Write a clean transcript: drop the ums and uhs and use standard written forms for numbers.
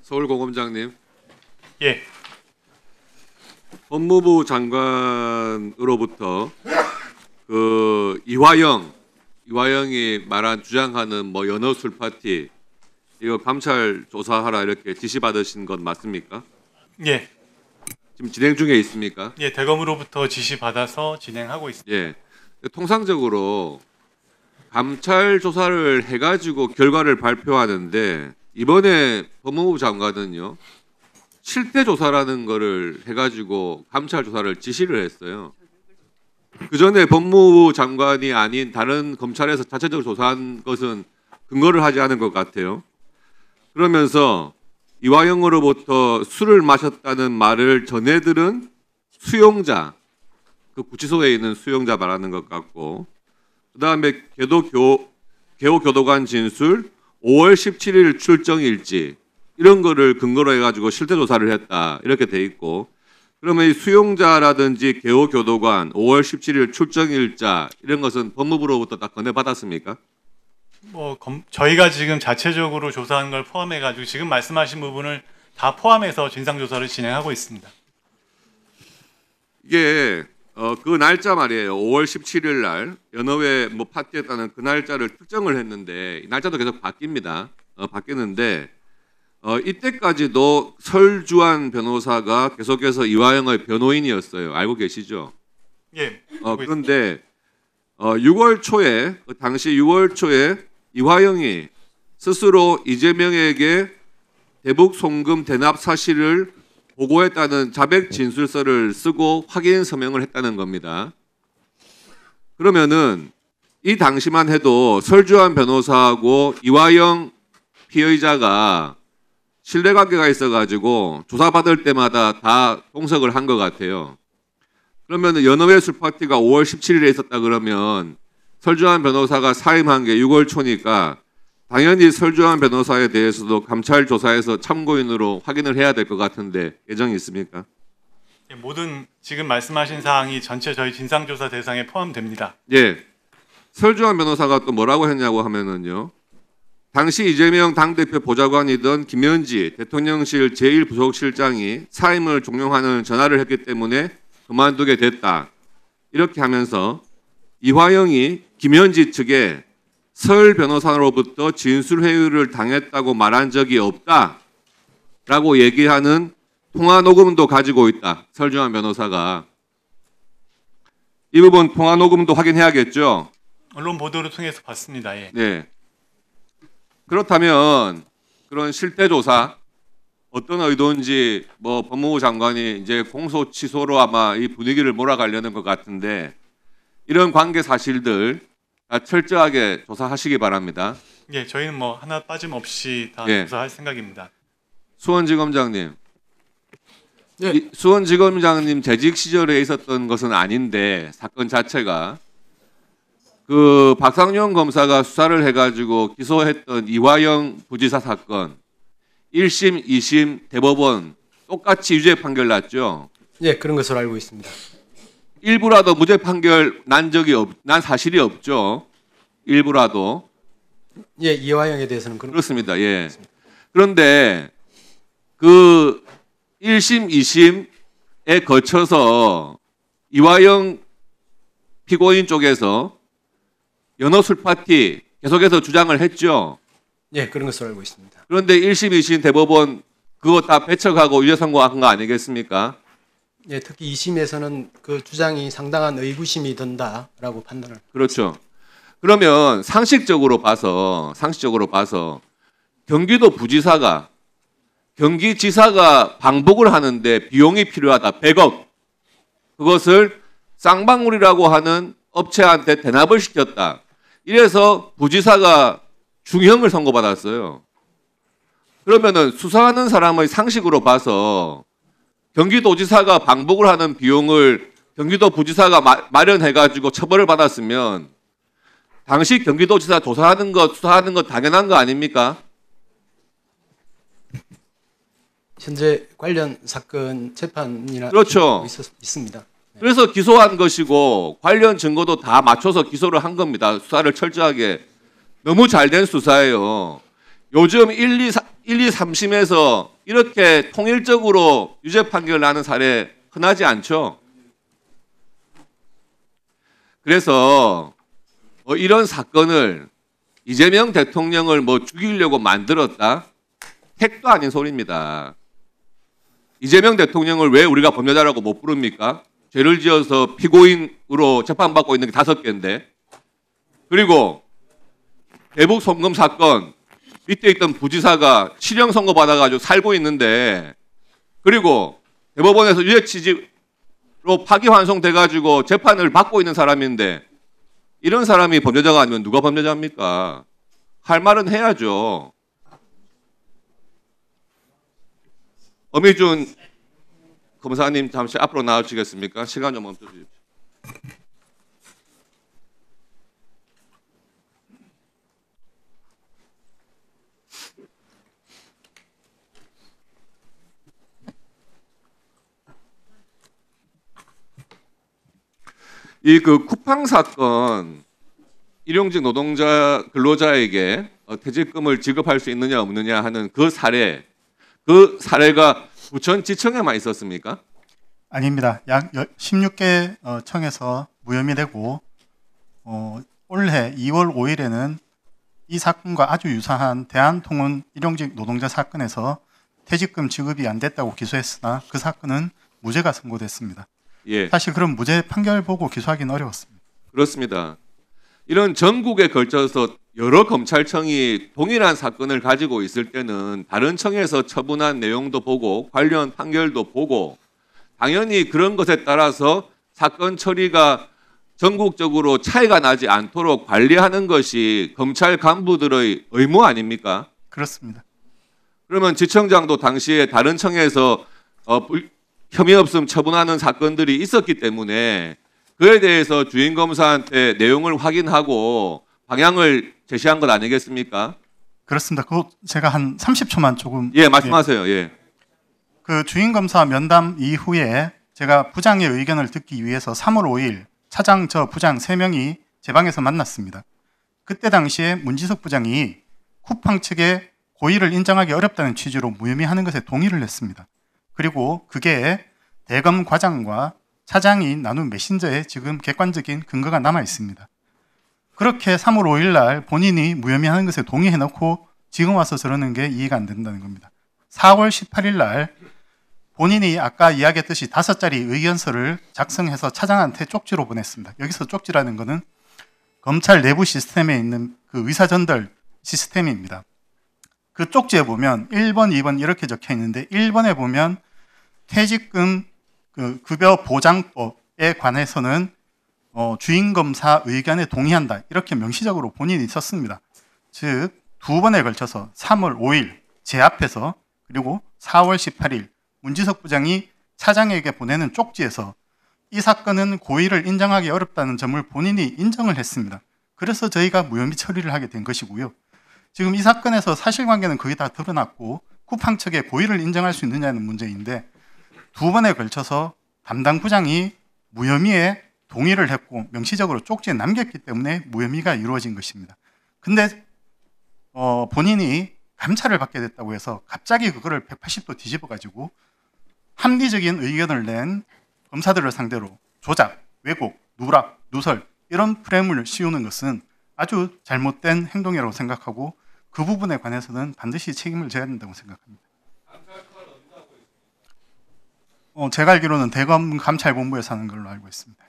서울고검장님. 예. 법무부 장관으로부터 이화영이 말한 주장하는 뭐 연어 술 파티 이거 감찰 조사하라 이렇게 지시받으신 건 맞습니까? 예. 지금 진행 중에 있습니까? 예, 대검으로부터 지시 받아서 진행하고 있습니다. 예. 통상적으로 감찰 조사를 해가지고 결과를 발표하는데 이번에 법무부 장관은요 실태 조사라는 거를 해가지고 감찰 조사를 지시를 했어요. 그 전에 법무부 장관이 아닌 다른 검찰에서 자체적으로 조사한 것은 근거를 하지 않은 것 같아요. 그러면서 이화영으로부터 술을 마셨다는 말을 전해들은 수용자, 그 구치소에 있는 수용자 말하는 것 같고, 그 다음에 개호교도관 진술, 5월 17일 출정 일지 이런 거를 근거로 해가지고 실태 조사를 했다 이렇게 돼 있고, 그러면 이 수용자라든지 개호교도관, 5월 17일 출정 일자 이런 것은 법무부로부터 다 건네받았습니까? 저희가 지금 자체적으로 조사한 걸 포함해가지고 지금 말씀하신 부분을 다 포함해서 진상조사를 진행하고 있습니다. 이게 그 날짜 말이에요. 5월 17일 날 연어회 뭐 파티했다는 그 날짜를 특정을 했는데 이 날짜도 계속 바뀝니다. 바뀌는데 이때까지도 설주환 변호사가 계속해서 이화영의 변호인이었어요. 알고 계시죠? 예. 그런데 6월 초에 당시 6월 초에 이화영이 스스로 이재명에게 대북 송금 대납 사실을 보고했다는 자백 진술서를 쓰고 확인 서명을 했다는 겁니다. 그러면은 이 당시만 해도 설주환 변호사하고 이화영 피의자가 신뢰관계가 있어가지고 조사받을 때마다 다 동석을 한 것 같아요. 그러면 연어회 술 파티가 5월 17일에 있었다 그러면 설주환 변호사가 사임한 게 6월 초니까 당연히 설주환 변호사에 대해서도 감찰 조사에서 참고인으로 확인을 해야 될 것 같은데 예정이 있습니까? 예, 모든 지금 말씀하신 사항이 전체 저희 진상조사 대상에 포함됩니다. 예. 설주환 변호사가 또 뭐라고 했냐고 하면은요. 당시 이재명 당대표 보좌관이던 김현지 대통령실 제1부속실장이 사임을 종용하는 전화를 했기 때문에 그만두게 됐다. 이렇게 하면서 이화영이 김현지 측에 설 변호사로부터 진술회유를 당했다고 말한 적이 없다라고 얘기하는 통화 녹음도 가지고 있다. 설주환 변호사가. 이 부분 통화 녹음도 확인해야겠죠? 언론 보도를 통해서 봤습니다. 예. 네. 그렇다면 그런 실태 조사 어떤 의도인지 뭐 법무부 장관이 이제 공소 취소로 아마 이 분위기를 몰아가려는 것 같은데 이런 관계 사실들 다 철저하게 조사하시기 바랍니다. 예, 저희는 뭐 하나 빠짐없이 다 예. 조사할 생각입니다. 수원지검장님. 예. 수원지검장님 재직 시절에 있었던 것은 아닌데 사건 자체가 그 박상용 검사가 수사를 해가지고 기소했던 이화영 부지사 사건 1심, 2심 대법원 똑같이 유죄 판결 났죠? 예, 그런 것으로 알고 있습니다. 일부라도 무죄 판결 난 사실이 없죠. 일부라도. 예, 이화영에 대해서는 그렇습니다. 예. 그런데 그 1심, 2심에 거쳐서 이화영 피고인 쪽에서 연어술 파티 계속해서 주장을 했죠. 예, 그런 것으로 알고 있습니다. 그런데 1심, 2심 대법원 그거 다 배척하고 유죄 선고한 거 아니겠습니까? 예, 특히 2심에서는 그 주장이 상당한 의구심이 든다라고 판단을. 그렇죠. 그러면 상식적으로 봐서 경기지사가 방북을 하는데 비용이 필요하다. 100억. 그것을 쌍방울이라고 하는 업체한테 대납을 시켰다. 이래서 부지사가 중형을 선고받았어요. 그러면은 수사하는 사람의 상식으로 봐서 경기도지사가 방북을 하는 비용을 경기도 부지사가 마련해가지고 처벌을 받았으면 당시 경기도지사 수사하는 것 당연한 거 아닙니까? 현재 관련 사건 재판이나 그렇죠. 있습니다. 그래서 기소한 것이고 관련 증거도 다 맞춰서 기소를 한 겁니다. 수사를 철저하게. 너무 잘된 수사예요. 요즘 1, 2, 3심에서 이렇게 통일적으로 유죄 판결 나는 사례 흔하지 않죠. 그래서 이런 사건을 이재명 대통령을 뭐 죽이려고 만들었다? 택도 아닌 소리입니다. 이재명 대통령을 왜 우리가 범죄자라고 못 부릅니까? 죄를 지어서 피고인으로 재판받고 있는 게 5개인데. 그리고 대북 송금 사건 밑에 있던 부지사가 실형 선고 받아가지고 살고 있는데, 그리고 대법원에서 유죄 취지로 파기환송돼가지고 재판을 받고 있는 사람인데, 이런 사람이 범죄자가 아니면 누가 범죄자입니까? 할 말은 해야죠. 어미준 검사님 잠시 앞으로 나와주시겠습니까? 시간 좀 멈춰 주십시오. 이 그 쿠팡 사건 일용직 노동자 근로자에게 퇴직금을 지급할 수 있느냐 없느냐 하는 그 사례가 부천지청에만 있었습니까? 아닙니다. 약 16개 청에서 무혐의 되고 올해 2월 5일에는 이 사건과 아주 유사한 대한통운 일용직 노동자 사건에서 퇴직금 지급이 안 됐다고 기소했으나 그 사건은 무죄가 선고됐습니다. 예, 사실 그런 무죄 판결 보고 기소하기는 어려웠습니다. 그렇습니다. 이런 전국에 걸쳐서 여러 검찰청이 동일한 사건을 가지고 있을 때는 다른 청에서 처분한 내용도 보고 관련 판결도 보고 당연히 그런 것에 따라서 사건 처리가 전국적으로 차이가 나지 않도록 관리하는 것이 검찰 간부들의 의무 아닙니까? 그렇습니다. 그러면 지청장도 당시에 다른 청에서 혐의 없음 처분하는 사건들이 있었기 때문에 그에 대해서 주임검사한테 내용을 확인하고 방향을 제시한 것 아니겠습니까? 그렇습니다. 그거 제가 한 30초만 조금. 예, 말씀하세요. 예. 그 주임검사 면담 이후에 제가 부장의 의견을 듣기 위해서 3월 5일 차장 저 부장 3명이 제 방에서 만났습니다. 그때 당시에 문지석 부장이 쿠팡 측에 고의를 인정하기 어렵다는 취지로 무혐의하는 것에 동의를 했습니다. 그리고 그게 대검 과장과 차장이 나눈 메신저에 지금 객관적인 근거가 남아 있습니다. 그렇게 3월 5일 날 본인이 무혐의하는 것에 동의해놓고 지금 와서 저러는 게 이해가 안 된다는 겁니다. 4월 18일 날 본인이 아까 이야기했듯이 5자리 의견서를 작성해서 차장한테 쪽지로 보냈습니다. 여기서 쪽지라는 것은 검찰 내부 시스템에 있는 그 의사전달 시스템입니다. 그 쪽지에 보면 1번, 2번 이렇게 적혀 있는데 1번에 보면 퇴직금 그 급여 보장법에 관해서는 주임검사 의견에 동의한다. 이렇게 명시적으로 본인이 썼습니다. 즉, 2번에 걸쳐서 3월 5일 제 앞에서 그리고 4월 18일 문지석 부장이 차장에게 보내는 쪽지에서 이 사건은 고의를 인정하기 어렵다는 점을 본인이 인정을 했습니다. 그래서 저희가 무혐의 처리를 하게 된 것이고요. 지금 이 사건에서 사실관계는 거의 다 드러났고 쿠팡 측에 고의를 인정할 수 있느냐는 문제인데 2번에 걸쳐서 담당 부장이 무혐의에 동의를 했고 명시적으로 쪽지에 남겼기 때문에 무혐의가 이루어진 것입니다. 근데 본인이 감찰을 받게 됐다고 해서 갑자기 그거를 180도 뒤집어가지고 합리적인 의견을 낸 검사들을 상대로 조작, 왜곡, 누락, 누설 이런 프레임을 씌우는 것은 아주 잘못된 행동이라고 생각하고 그 부분에 관해서는 반드시 책임을 져야 된다고 생각합니다. 제가 알기로는 대검 감찰본부에서 하는 걸로 알고 있습니다.